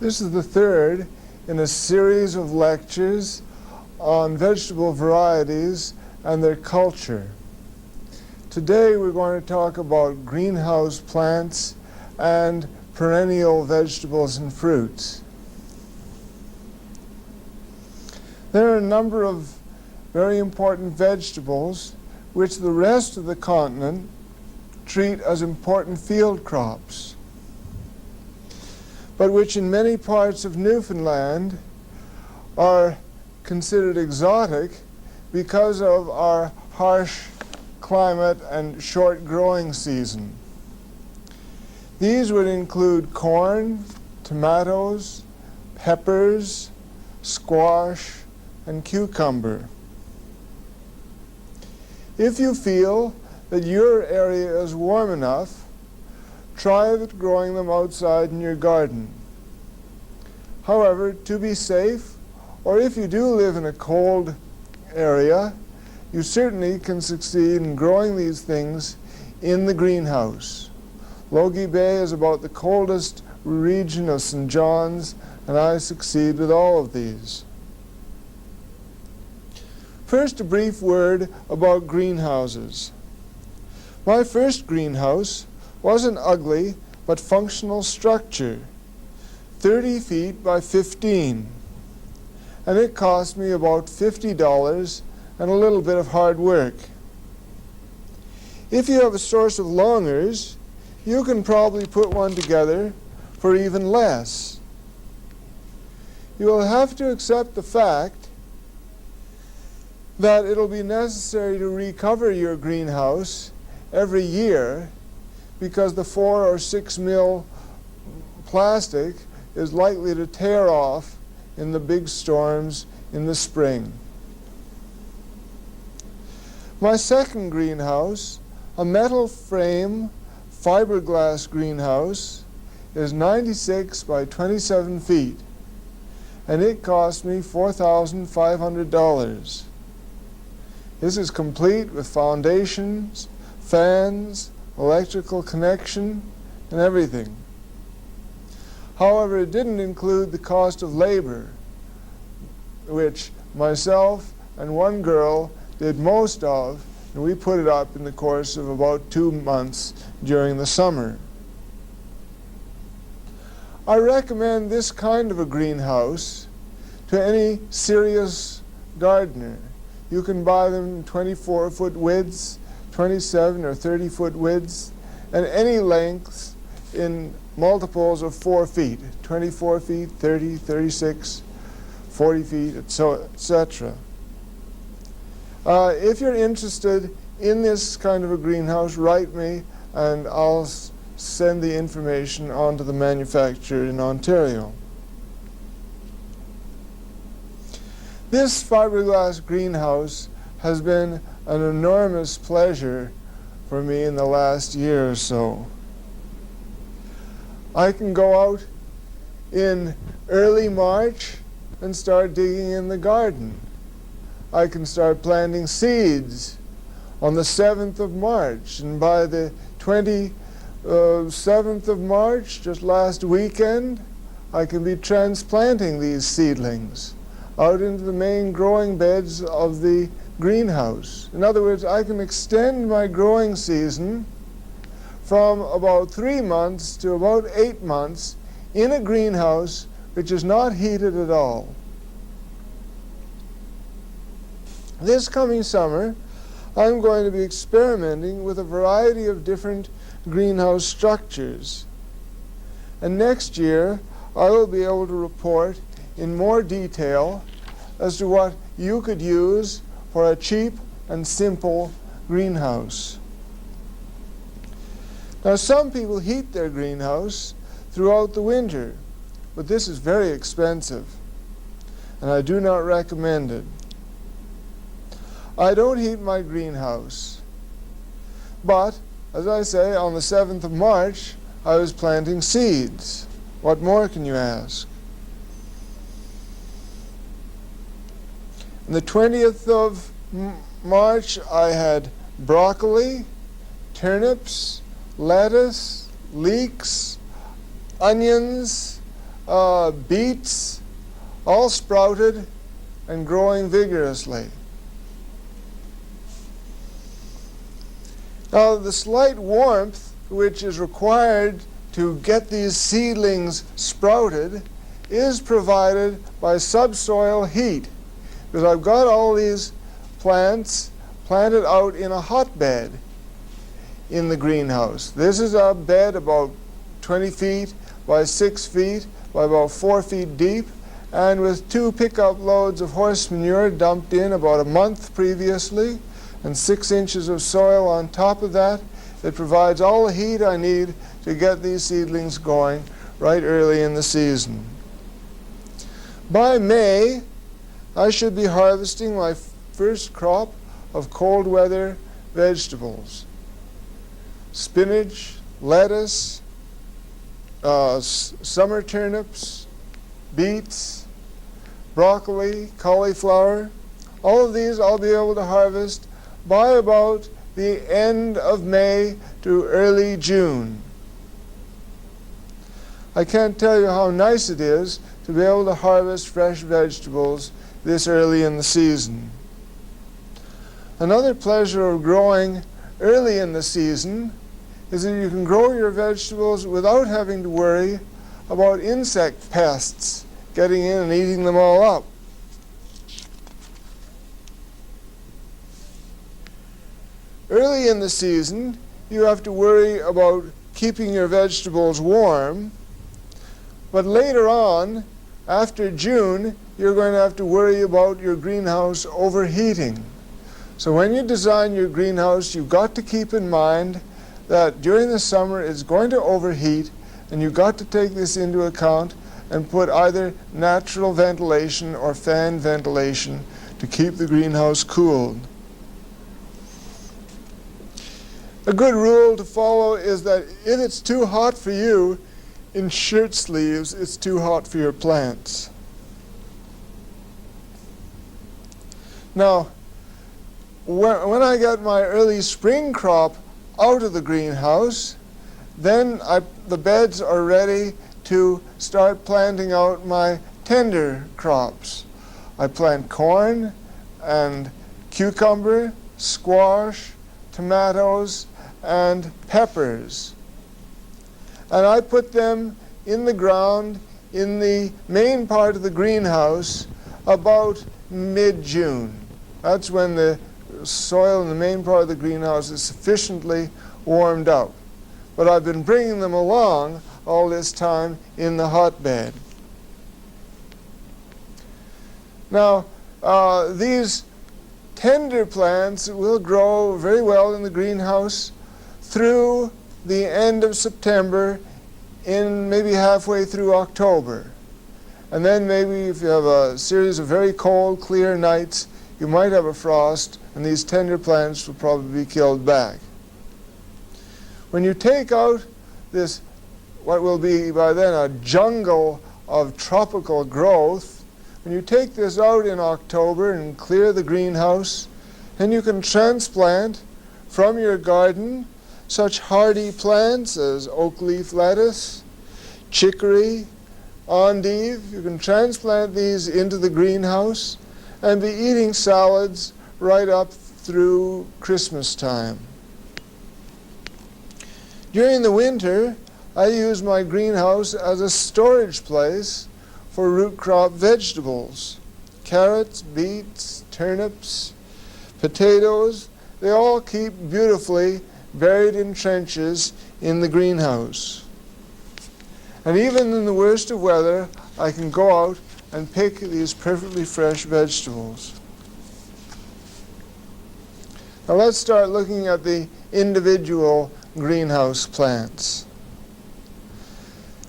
This is the third in a series of lectures on vegetable varieties and their culture. Today we're going to talk about greenhouse plants and perennial vegetables and fruits. There are a number of very important vegetables which the rest of the continent treat as important field crops, but which in many parts of Newfoundland are considered exotic because of our harsh climate and short growing season. These would include corn, tomatoes, peppers, squash, and cucumber. If you feel that your area is warm enough, try growing them outside in your garden. However, to be safe, or if you do live in a cold area, you certainly can succeed in growing these things in the greenhouse. Logie Bay is about the coldest region of St. John's, and I succeed with all of these. First, a brief word about greenhouses. My first greenhouse was an ugly but functional structure, 30 feet by 15, and it cost me about $50 and a little bit of hard work. If you have a source of longers, you can probably put one together for even less. You will have to accept the fact that it'll be necessary to recover your greenhouse every year because the 4 or 6 mil plastic is likely to tear off in the big storms in the spring. My second greenhouse, a metal frame fiberglass greenhouse, is 96 by 27 feet, and it cost me $4,500. This is complete with foundations, fans, electrical connection, and everything. However, it didn't include the cost of labor, which myself and one girl did most of, and we put it up in the course of about 2 months during the summer. I recommend this kind of a greenhouse to any serious gardener. You can buy them 24-foot widths, 27 or 30-foot widths, and any lengths in multiples of 4 feet, 24 feet, 30, 36, 40 feet, etc. If you're interested in this kind of a greenhouse, write me and I'll send the information on to the manufacturer in Ontario. This fiberglass greenhouse has been an enormous pleasure for me in the last year or so. I can go out in early March and start digging in the garden. I can start planting seeds on the 7th of March, and by the 27th of March, just last weekend, I can be transplanting these seedlings out into the main growing beds of the greenhouse. In other words, I can extend my growing season from about 3 months to about 8 months in a greenhouse which is not heated at all. This coming summer, I'm going to be experimenting with a variety of different greenhouse structures. And next year, I will be able to report in more detail as to what you could use for a cheap and simple greenhouse. Now, some people heat their greenhouse throughout the winter, but this is very expensive, and I do not recommend it. I don't heat my greenhouse, but, as I say, on the 7th of March, I was planting seeds. What more can you ask? On the 20th of March, I had broccoli, turnips, lettuce, leeks, onions, beets, all sprouted and growing vigorously. Now, the slight warmth which is required to get these seedlings sprouted is provided by subsoil heat, because I've got all these plants planted out in a hotbed in the greenhouse. This is a bed about 20 feet by 6 feet by about 4 feet deep, and with 2 pickup loads of horse manure dumped in about a month previously, and 6 inches of soil on top of that, it provides all the heat I need to get these seedlings going right early in the season. By May, I should be harvesting my first crop of cold weather vegetables. Spinach, lettuce, summer turnips, beets, broccoli, cauliflower. All of these I'll be able to harvest by about the end of May to early June. I can't tell you how nice it is to be able to harvest fresh vegetables this early in the season. Another pleasure of growing early in the season is that you can grow your vegetables without having to worry about insect pests getting in and eating them all up. Early in the season, you have to worry about keeping your vegetables warm, but later on, after June, you're going to have to worry about your greenhouse overheating. So when you design your greenhouse, you've got to keep in mind that during the summer it's going to overheat, and you've got to take this into account and put either natural ventilation or fan ventilation to keep the greenhouse cooled. A good rule to follow is that if it's too hot for you in shirt sleeves, it's too hot for your plants. Now, when I get my early spring crop out of the greenhouse, then the beds are ready to start planting out my tender crops. I plant corn and cucumber, squash, tomatoes, and peppers. And I put them in the ground in the main part of the greenhouse about mid-June. That's when the soil in the main part of the greenhouse is sufficiently warmed up. But I've been bringing them along all this time in the hotbed. Now, these tender plants will grow very well in the greenhouse through the end of September, in maybe halfway through October. And then maybe if you have a series of very cold, clear nights, you might have a frost, and these tender plants will probably be killed back. When you take out this, what will be by then a jungle of tropical growth, when you take this out in October and clear the greenhouse, then you can transplant from your garden such hardy plants as oak leaf lettuce, chicory, endive. You can transplant these into the greenhouse and be eating salads right up through Christmas time. During the winter, I use my greenhouse as a storage place for root crop vegetables. Carrots, beets, turnips, potatoes, they all keep beautifully buried in trenches in the greenhouse. And even in the worst of weather, I can go out and pick these perfectly fresh vegetables. Now let's start looking at the individual greenhouse plants.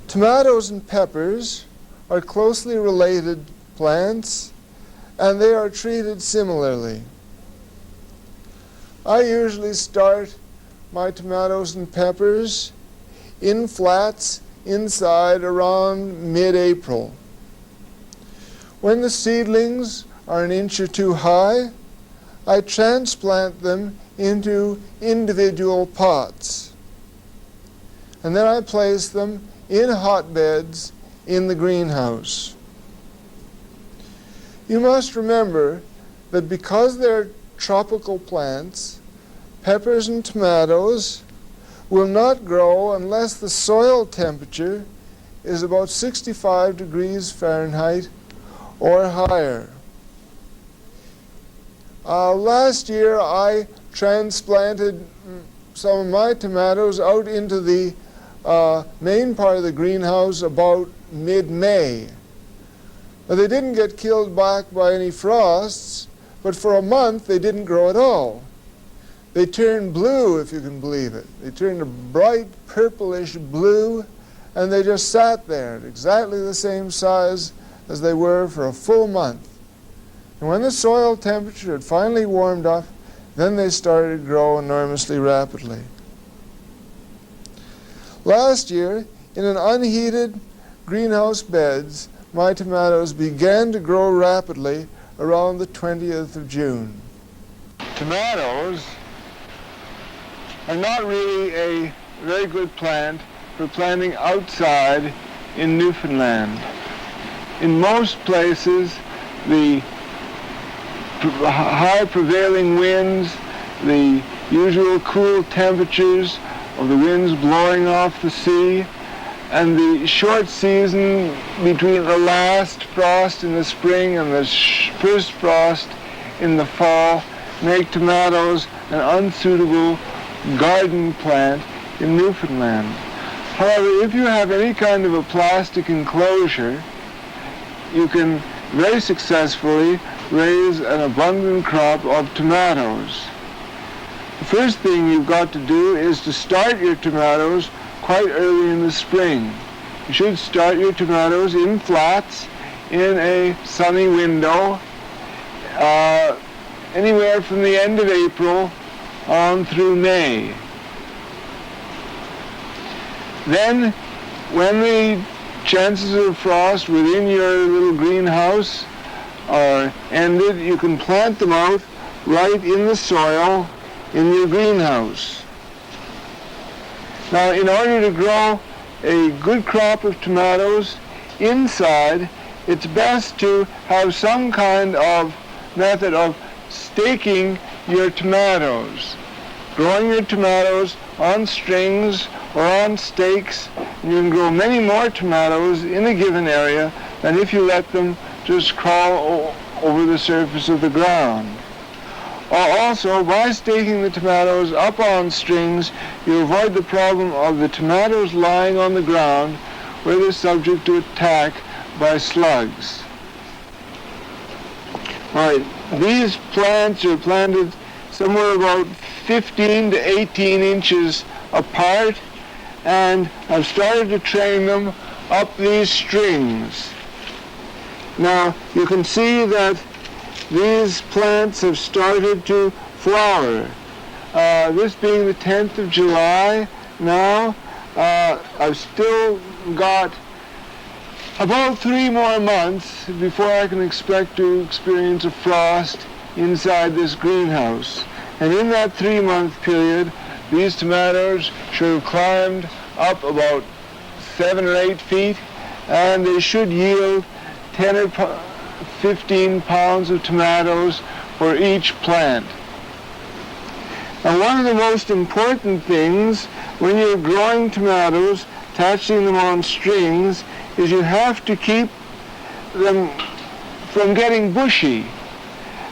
Tomatoes and peppers are closely related plants, and they are treated similarly. I usually start my tomatoes and peppers in flats inside around mid-April. When the seedlings are an inch or two high, I transplant them into individual pots. And then I place them in hotbeds in the greenhouse. You must remember that because they're tropical plants, peppers and tomatoes will not grow unless the soil temperature is about 65 degrees Fahrenheit or higher. Last year I transplanted some of my tomatoes out into the main part of the greenhouse about mid-May. Now, they didn't get killed back by any frosts, but for a month they didn't grow at all. They turned blue, if you can believe it. They turned a bright purplish blue, and they just sat there at exactly the same size as they were for a full month. And when the soil temperature had finally warmed up, then they started to grow enormously rapidly. Last year, in an unheated greenhouse beds, my tomatoes began to grow rapidly around the 20th of June. Tomatoes are not really a very good plant for planting outside in Newfoundland. In most places, the high prevailing winds, the usual cool temperatures of the winds blowing off the sea, and the short season between the last frost in the spring and the first frost in the fall make tomatoes an unsuitable garden plant in Newfoundland. However, if you have any kind of a plastic enclosure, you can very successfully raise an abundant crop of tomatoes. The first thing you've got to do is to start your tomatoes quite early in the spring. You should start your tomatoes in flats in a sunny window anywhere from the end of April on through May. Then, when the chances of frost within your little greenhouse are ended, you can plant them out right in the soil in your greenhouse. Now, in order to grow a good crop of tomatoes inside, it's best to have some kind of method of staking your tomatoes. Growing your tomatoes on strings or on stakes, and you can grow many more tomatoes in a given area than if you let them just crawl over the surface of the ground. Also, by staking the tomatoes up on strings, you avoid the problem of the tomatoes lying on the ground where they're subject to attack by slugs. All right, these plants are planted somewhere about 15 to 18 inches apart, and I've started to train them up these strings. Now, you can see that these plants have started to flower. This being the 10th of July now, I've still got about 3 more months before I can expect to experience a frost inside this greenhouse. And in that 3-month period, these tomatoes should have climbed up about 7 or 8 feet, and they should yield 10 or 15 pounds of tomatoes for each plant. Now, one of the most important things when you're growing tomatoes, attaching them on strings, is you have to keep them from getting bushy.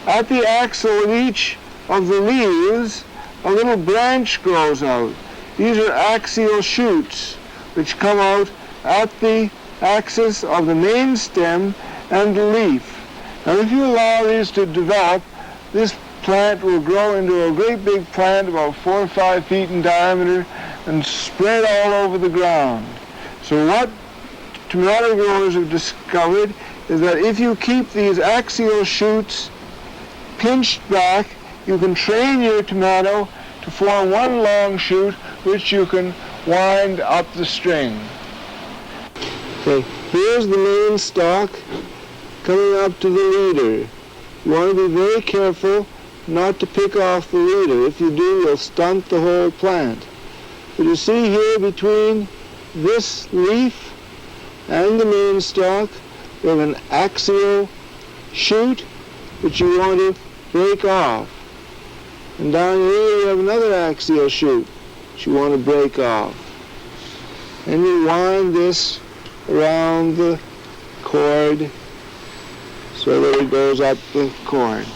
At the axil of each of the leaves, a little branch grows out. These are axial shoots which come out at the axis of the main stem and the leaf. Now, if you allow these to develop, this plant will grow into a great big plant about 4 or 5 feet in diameter and spread all over the ground. So what tomato growers have discovered is that if you keep these axial shoots pinched back, you can train your tomato to form one long shoot which you can wind up the string. Okay, here's the main stalk coming up to the leader. You want to be very careful not to pick off the leader. If you do, you'll stunt the whole plant. But you see here between this leaf and the main stalk, we have an axial shoot which you want to break off. And down here you have another axial shoot which you want to break off. And you wind this around the cord so that it goes up the cord.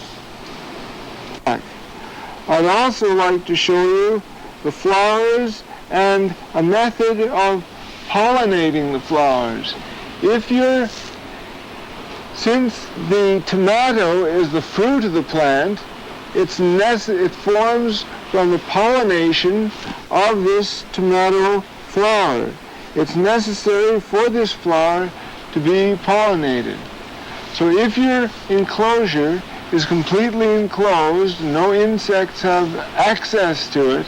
I'd also like to show you the flowers and a method of pollinating the flowers. Since the tomato is the fruit of the plant, it forms from the pollination of this tomato flower. It's necessary for this flower to be pollinated. So if your enclosure is completely enclosed, no insects have access to it,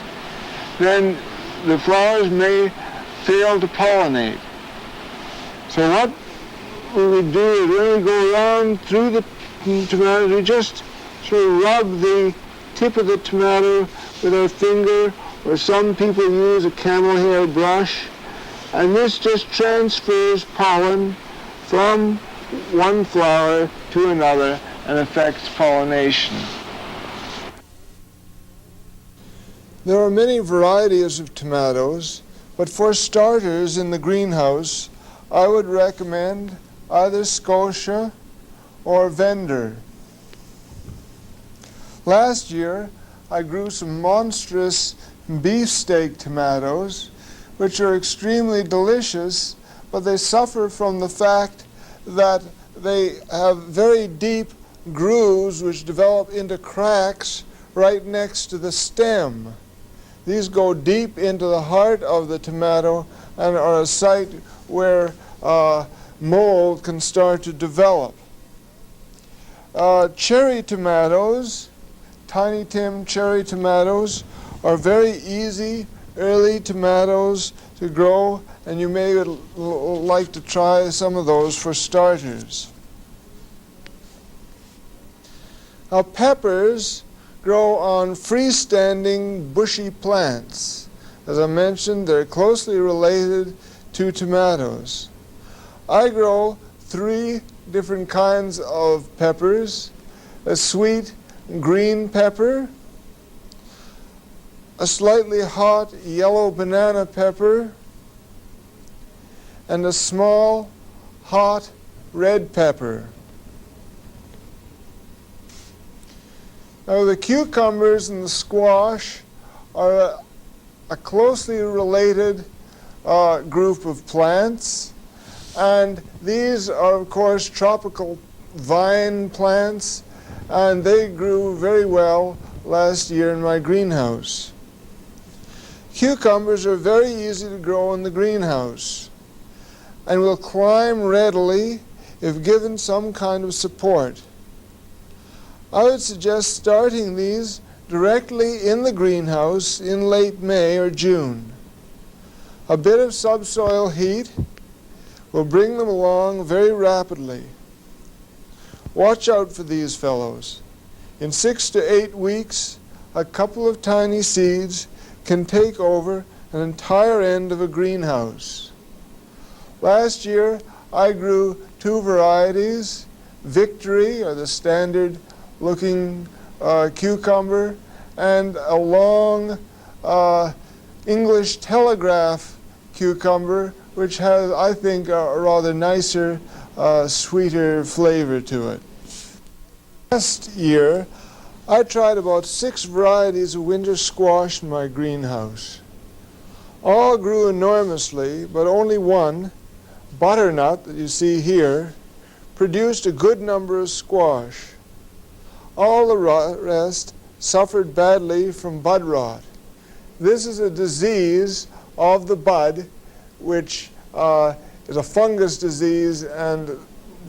then the flowers may fail to pollinate. So what we would do is when we go around through the tomato, we just sort of rub the tip of the tomato with our finger, or some people use a camel hair brush, and this just transfers pollen from one flower to another and affects pollination. There are many varieties of tomatoes, but for starters in the greenhouse, I would recommend either Scotia or Vender. Last year, I grew some monstrous beefsteak tomatoes, which are extremely delicious, but they suffer from the fact that they have very deep grooves which develop into cracks right next to the stem. These go deep into the heart of the tomato and are a site where mold can start to develop. Cherry tomatoes, Tiny Tim cherry tomatoes, are very easy early tomatoes to grow, and you may like to try some of those for starters. Now, peppers grow on freestanding bushy plants. As I mentioned, they're closely related to tomatoes. I grow 3 different kinds of peppers: a sweet green pepper, a slightly hot yellow banana pepper, and a small hot red pepper. Now, the cucumbers and the squash are a closely related group of plants, and these are, of course, tropical vine plants, and they grew very well last year in my greenhouse. Cucumbers are very easy to grow in the greenhouse and will climb readily if given some kind of support. I would suggest starting these directly in the greenhouse in late May or June. A bit of subsoil heat will bring them along very rapidly. Watch out for these fellows. In 6 to 8 weeks, a couple of tiny seeds can take over an entire end of a greenhouse. Last year, I grew 2 varieties, Victory, or the standard looking cucumber, and a long English Telegraph cucumber, which has, I think, a rather nicer, sweeter flavor to it. Last year, I tried about 6 varieties of winter squash in my greenhouse. All grew enormously, but only one, butternut, that you see here, produced a good number of squash. All the rest suffered badly from bud rot. This is a disease of the bud, which is a fungus disease and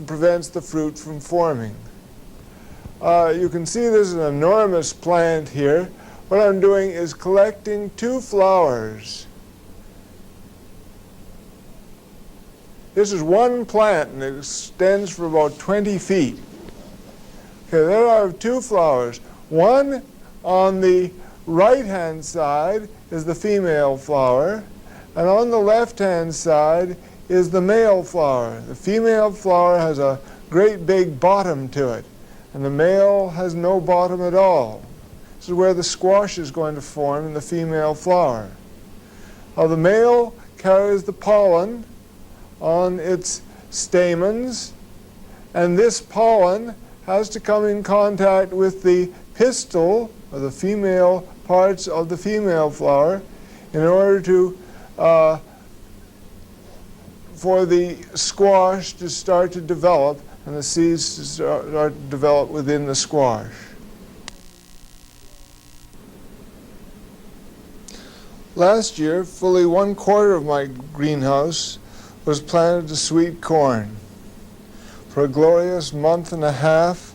prevents the fruit from forming. You can see this is an enormous plant here. What I'm doing is collecting 2 flowers. This is one plant, and it extends for about 20 feet. Okay, there are 2 flowers. One on the right-hand side is the female flower, and on the left-hand side is the male flower. The female flower has a great big bottom to it, and the male has no bottom at all. This is where the squash is going to form in the female flower. Now, the male carries the pollen on its stamens, and this pollen has to come in contact with the pistil, or the female parts of the female flower, in order to for the squash to start to develop and the seeds to start to develop within the squash. Last year, fully 1/4 of my greenhouse was planted to sweet corn. For a glorious month and a half,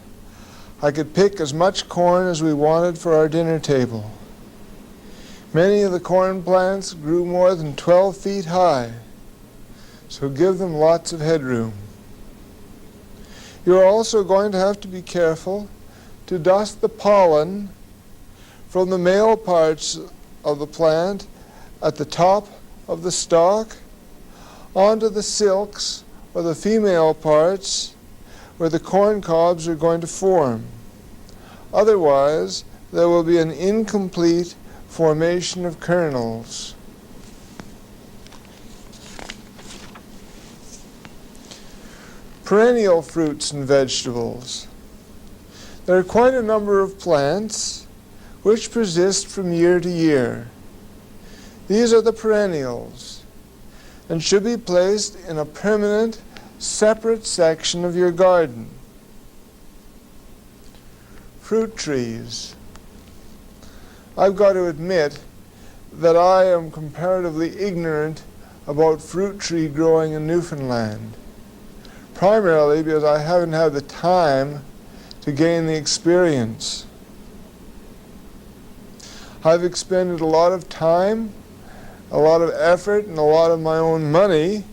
I could pick as much corn as we wanted for our dinner table. Many of the corn plants grew more than 12 feet high, so give them lots of headroom. You're also going to have to be careful to dust the pollen from the male parts of the plant at the top of the stalk onto the silks, or the female parts, where the corn cobs are going to form. Otherwise, there will be an incomplete formation of kernels. Perennial fruits and vegetables. There are quite a number of plants which persist from year to year. These are the perennials and should be placed in a permanent, separate section of your garden. Fruit trees. I've got to admit that I am comparatively ignorant about fruit tree growing in Newfoundland, primarily because I haven't had the time to gain the experience. I've expended a lot of time, a lot of effort, and a lot of my own money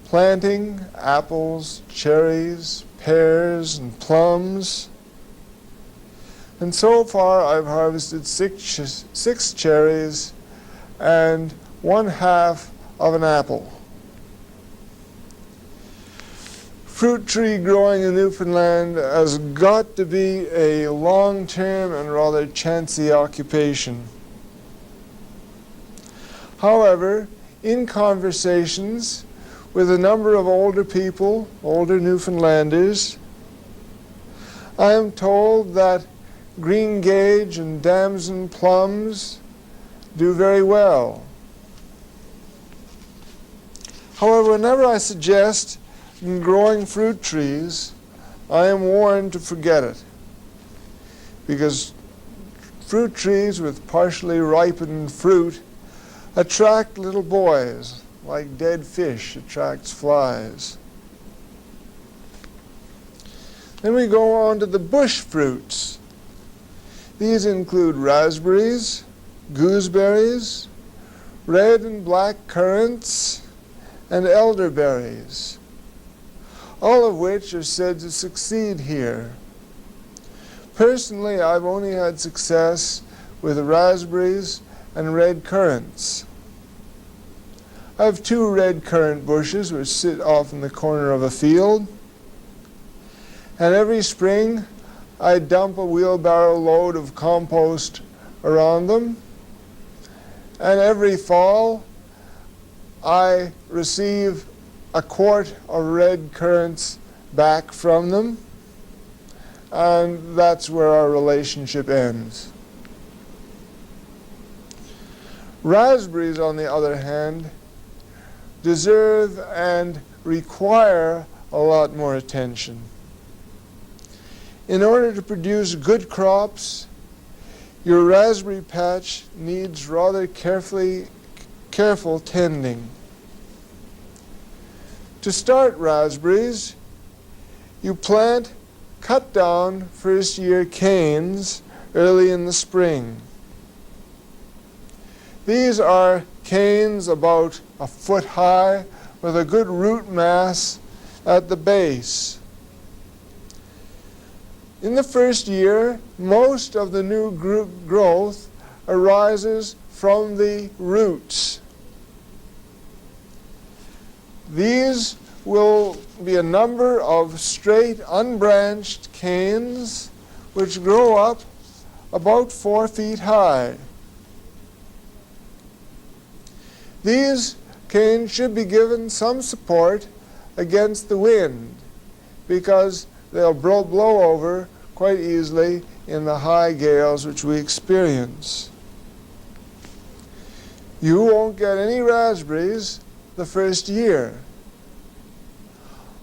planting apples, cherries, pears, and plums. And so far I've harvested six cherries and 1/2 of an apple. Fruit tree growing in Newfoundland has got to be a long-term and rather chancy occupation. However, in conversations with a number of older people, older Newfoundlanders, I am told that greengage and damson plums do very well. However, whenever I suggest growing fruit trees, I am warned to forget it, because fruit trees with partially ripened fruit attract little boys, like dead fish attracts flies. Then we go on to the bush fruits. These include raspberries, gooseberries, red and black currants, and elderberries, all of which are said to succeed here. Personally, I've only had success with raspberries and red currants. I have 2 red currant bushes which sit off in the corner of a field, and every spring I dump a wheelbarrow load of compost around them, and every fall I receive a quart of red currants back from them, and that's where our relationship ends. Raspberries, on the other hand, deserve and require a lot more attention. In order to produce good crops, your raspberry patch needs rather careful tending. To start raspberries, you plant cut down first-year canes early in the spring. These are canes about a foot high with a good root mass at the base. In the first year, most of the new growth arises from the roots. These will be a number of straight, unbranched canes which grow up about 4 feet high. These canes should be given some support against the wind because they'll blow over quite easily in the high gales which we experience. You won't get any raspberries the first year.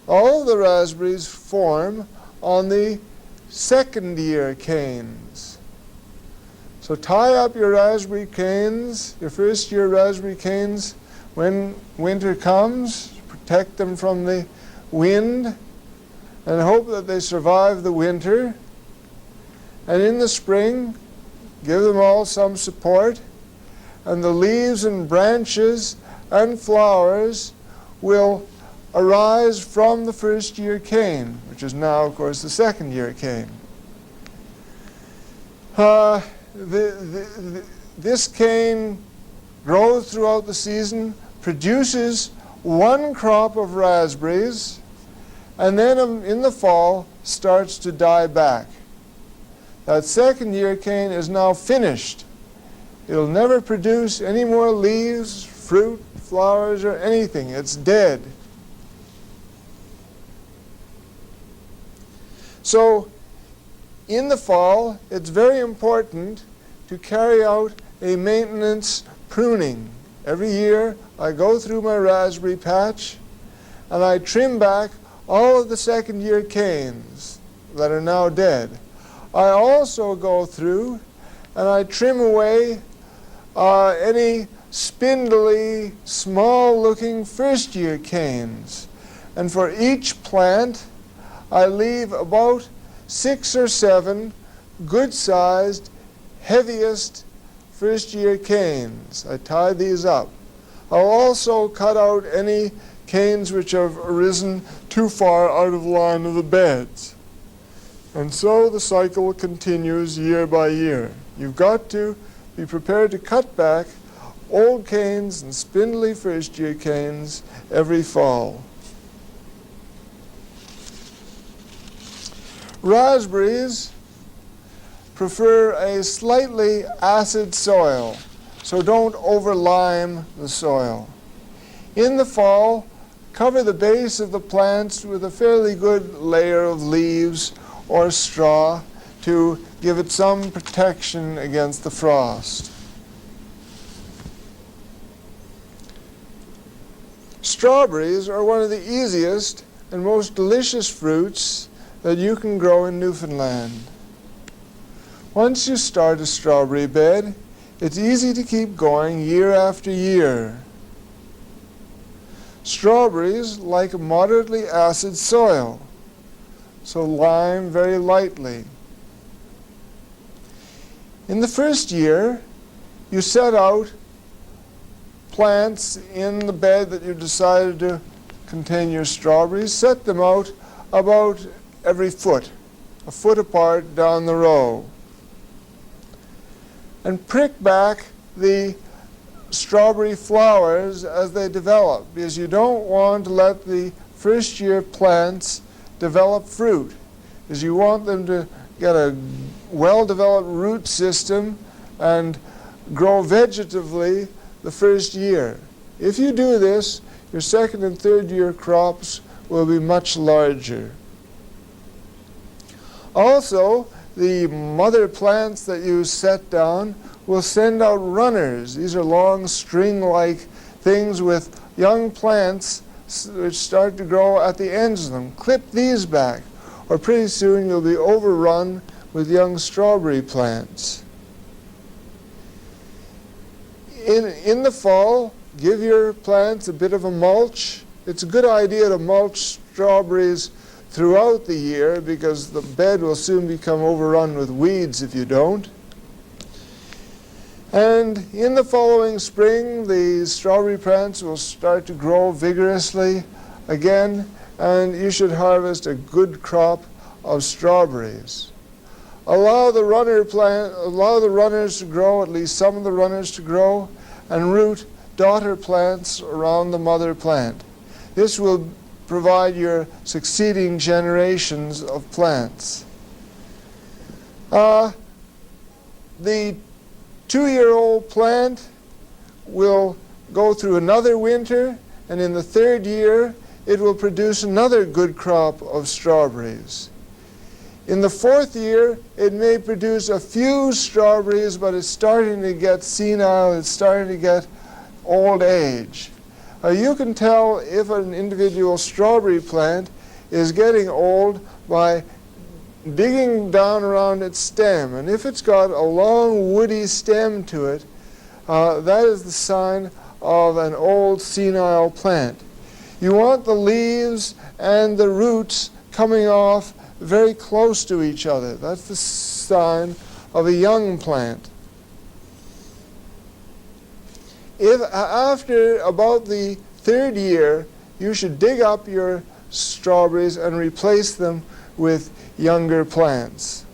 All of the raspberries form on the second year canes. So tie up your raspberry canes, your first year raspberry canes, when winter comes. Protect them from the wind and hope that they survive the winter. And in the spring, give them all some support, and the leaves and branches and flowers will arise from the first year cane, which is now, of course, the second year cane. This cane grows throughout the season, produces one crop of raspberries, and then in the fall starts to die back. That second year cane is now finished. It'll never produce any more leaves, fruit, flowers, or anything. It's dead. So in the fall, it's very important to carry out a maintenance pruning. Every year, I go through my raspberry patch and I trim back all of the second year canes that are now dead. I also go through and I trim away any spindly, small-looking first-year canes. And for each plant, I leave about 6 or 7 good-sized, heaviest first-year canes. I tie these up. I'll also cut out any canes which have arisen too far out of line of the beds. And so the cycle continues year by year. You've got to be prepared to cut back old canes and spindly first-year canes every fall. Raspberries prefer a slightly acid soil, so don't over-lime the soil. In the fall, cover the base of the plants with a fairly good layer of leaves or straw to give it some protection against the frost. Strawberries are one of the easiest and most delicious fruits that you can grow in Newfoundland. Once you start a strawberry bed, it's easy to keep going year after year. Strawberries like a moderately acid soil, so lime very lightly. In the first year, you set out plants in the bed that you decided to contain your strawberries. Set them out about every foot, a foot apart down the row. And prick back the strawberry flowers as they develop, because you don't want to let the first year plants develop fruit, because you want them to get a well-developed root system and grow vegetatively the first year. If you do this, your second and third year crops will be much larger. Also, the mother plants that you set down will send out runners. These are long string-like things with young plants which start to grow at the ends of them. Clip these back, or pretty soon you'll be overrun with young strawberry plants. In the fall, give your plants a bit of a mulch. It's a good idea to mulch strawberries throughout the year because the bed will soon become overrun with weeds if you don't. And in the following spring, the strawberry plants will start to grow vigorously again, and you should harvest a good crop of strawberries. Allow the runners to grow, at least some of the runners to grow, and root daughter plants around the mother plant. This will provide your succeeding generations of plants. The 2-year-old plant will go through another winter, and in the 3rd year it will produce another good crop of strawberries. In the 4th year it may produce a few strawberries, but it's starting to get senile, it's starting to get old age. You can tell if an individual strawberry plant is getting old by digging down around its stem, and if it's got a long woody stem to it, that is the sign of an old senile plant. You want the leaves and the roots coming off very close to each other. That's the sign of a young plant. If after about the 3rd year, you should dig up your strawberries and replace them with younger plants.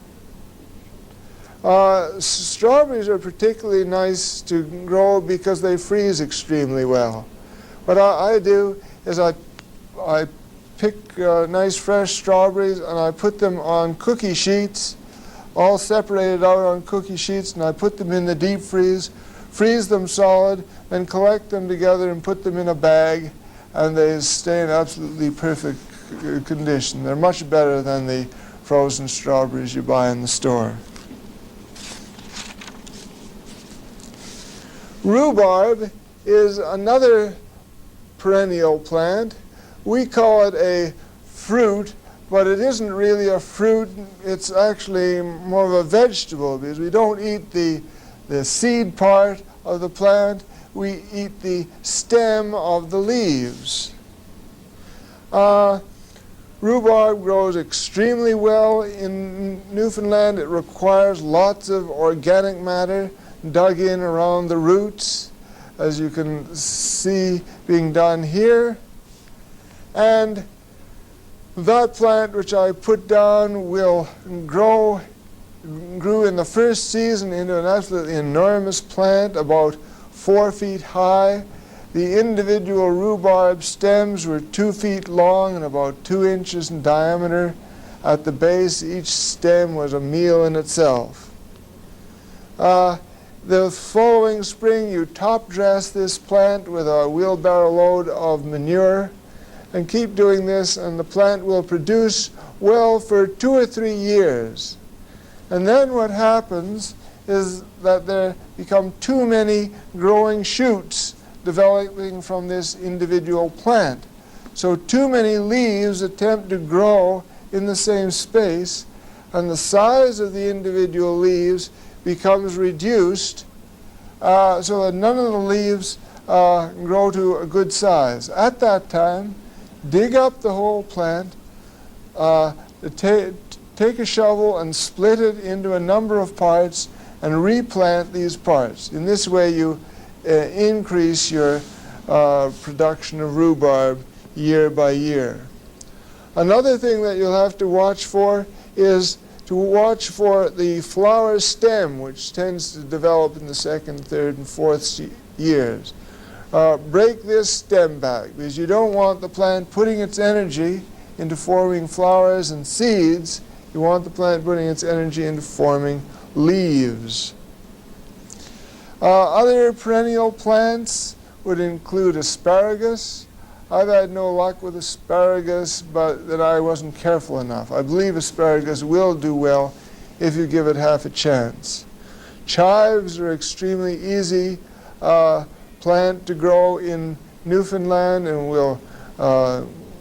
Strawberries are particularly nice to grow because they freeze extremely well. What I do is I pick nice fresh strawberries and I put them on cookie sheets, all separated out on cookie sheets, and I put them in the deep freeze them solid, and collect them together and put them in a bag, and they stay in absolutely perfect condition. They're much better than the frozen strawberries you buy in the store. Rhubarb is another perennial plant. We call it a fruit, but it isn't really a fruit. It's actually more of a vegetable, because we don't eat the seed part of the plant. We eat the stem of the leaves. Rhubarb grows extremely well in Newfoundland. It requires lots of organic matter dug in around the roots, as you can see being done here. And that plant which I put down will grew in the first season into an absolutely enormous plant, about 4 feet high. The individual rhubarb stems were 2 feet long and about 2 inches in diameter. At the base, each stem was a meal in itself. The following spring, you top dress this plant with a wheelbarrow load of manure, and keep doing this, and the plant will produce well for 2 or 3 years. And then what happens is that there become too many growing shoots developing from this individual plant. So too many leaves attempt to grow in the same space, and the size of the individual leaves becomes reduced so that none of the leaves grow to a good size. At that time, dig up the whole plant, take a shovel and split it into a number of parts and replant these parts. In this way you increase your production of rhubarb year by year. Another thing that you'll have to watch for is to watch for the flower stem, which tends to develop in the 2nd, 3rd, and 4th years. Break this stem back, because you don't want the plant putting its energy into forming flowers and seeds. You want the plant putting its energy into forming leaves. Other perennial plants would include asparagus. I've had no luck with asparagus, but that I wasn't careful enough. I believe asparagus will do well if you give it half a chance. Chives are extremely easy plant to grow in Newfoundland and will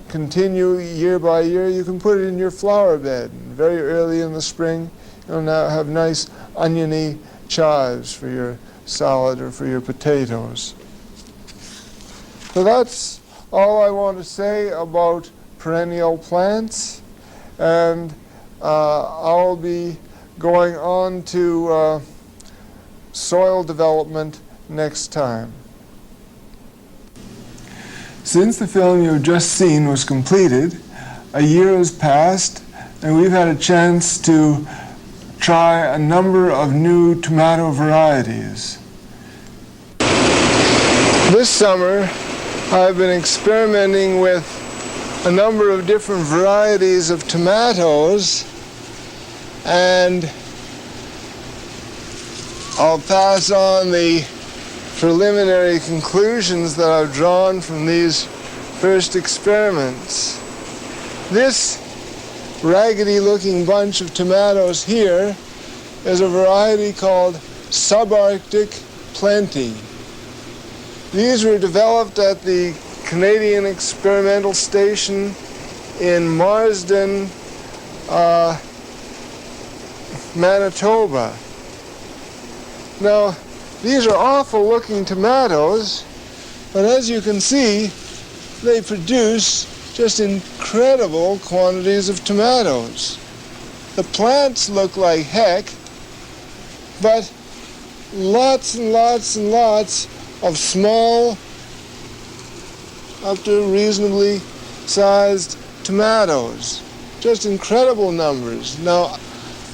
continue year by year. You can put it in your flower bed. Very early in the spring, you'll now have nice oniony chives for your salad or for your potatoes. So that's all I want to say about perennial plants, and I'll be going on to soil development next time. Since the film you've just seen was completed, a year has passed, and we've had a chance to try a number of new tomato varieties. This summer, I've been experimenting with a number of different varieties of tomatoes, and I'll pass on the preliminary conclusions that I've drawn from these first experiments. This raggedy-looking bunch of tomatoes here is a variety called subarctic plenty. These were developed at the Canadian Experimental Station in Marsden, Manitoba. Now, these are awful looking tomatoes, but as you can see, they produce just incredible quantities of tomatoes. The plants look like heck, but lots and lots and lots of small, up to reasonably sized tomatoes. Just incredible numbers. Now,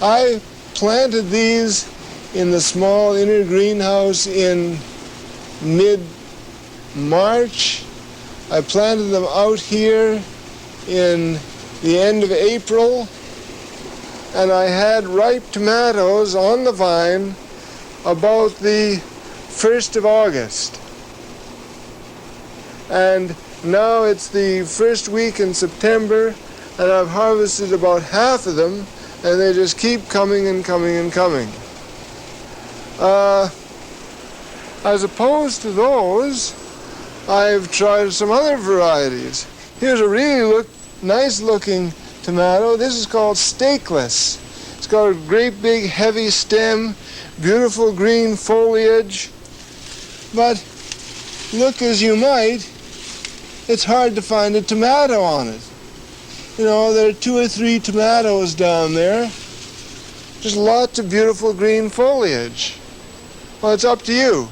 I planted these in the small inner greenhouse in mid-March. I planted them out here in the end of April, and I had ripe tomatoes on the vine about the 1st of August. And now it's the first week in September, and I've harvested about half of them, and they just keep coming and coming and coming. As opposed to those, I've tried some other varieties. Here's a really nice looking tomato. This is called steakless. It's got a great big heavy stem, beautiful green foliage, but look as you might, it's hard to find a tomato on it. You know, there are 2 or 3 tomatoes down there. Just lots of beautiful green foliage. Well, it's up to you.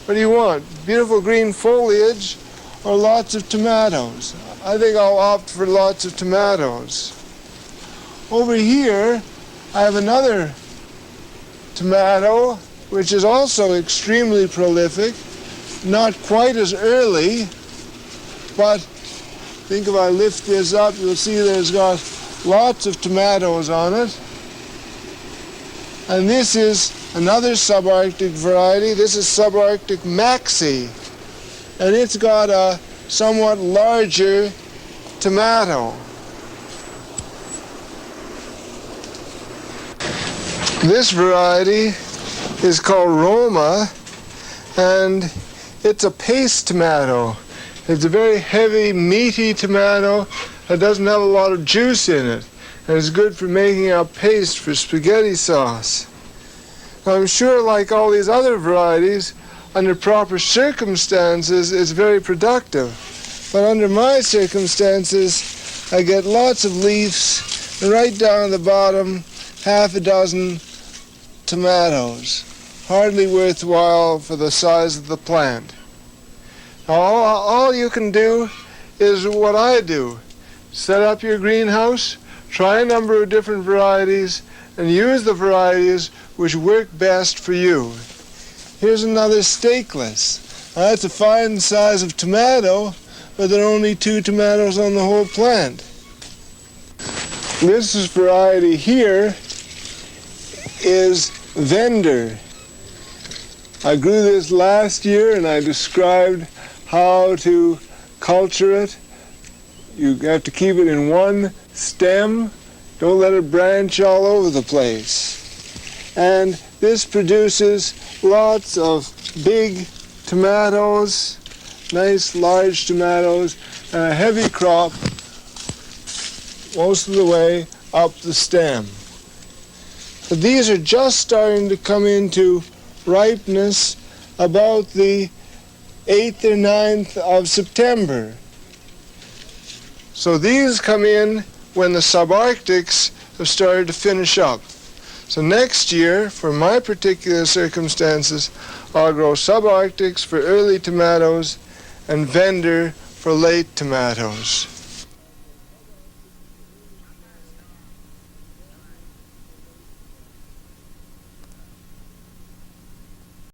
What do you want? Beautiful green foliage or lots of tomatoes? I think I'll opt for lots of tomatoes. Over here, I have another tomato, which is also extremely prolific, not quite as early, but I think if I lift this up, you'll see there's got lots of tomatoes on it. And this is another subarctic variety. This is subarctic maxi, and it's got a somewhat larger tomato. This variety is called Roma, and it's a paste tomato. It's a very heavy, meaty tomato that doesn't have a lot of juice in it, and it's good for making a paste for spaghetti sauce. I'm sure, like all these other varieties, under proper circumstances, it's very productive. But under my circumstances, I get lots of leaves, and right down the bottom, half a dozen tomatoes. Hardly worthwhile for the size of the plant. Now, all you can do is what I do. Set up your greenhouse, try a number of different varieties, and use the varieties which work best for you. Here's another steakless. Now, that's a fine size of tomato, but there are only 2 tomatoes on the whole plant. This variety here is Vender. I grew this last year, and I described how to culture it. You have to keep it in one stem. Don't let it branch all over the place. And this produces lots of big tomatoes, nice large tomatoes, and a heavy crop most of the way up the stem. But these are just starting to come into ripeness about the 8th or 9th of September. So these come in when the subarctics have started to finish up. So next year, for my particular circumstances, I'll grow subarctics for early tomatoes and Vender for late tomatoes.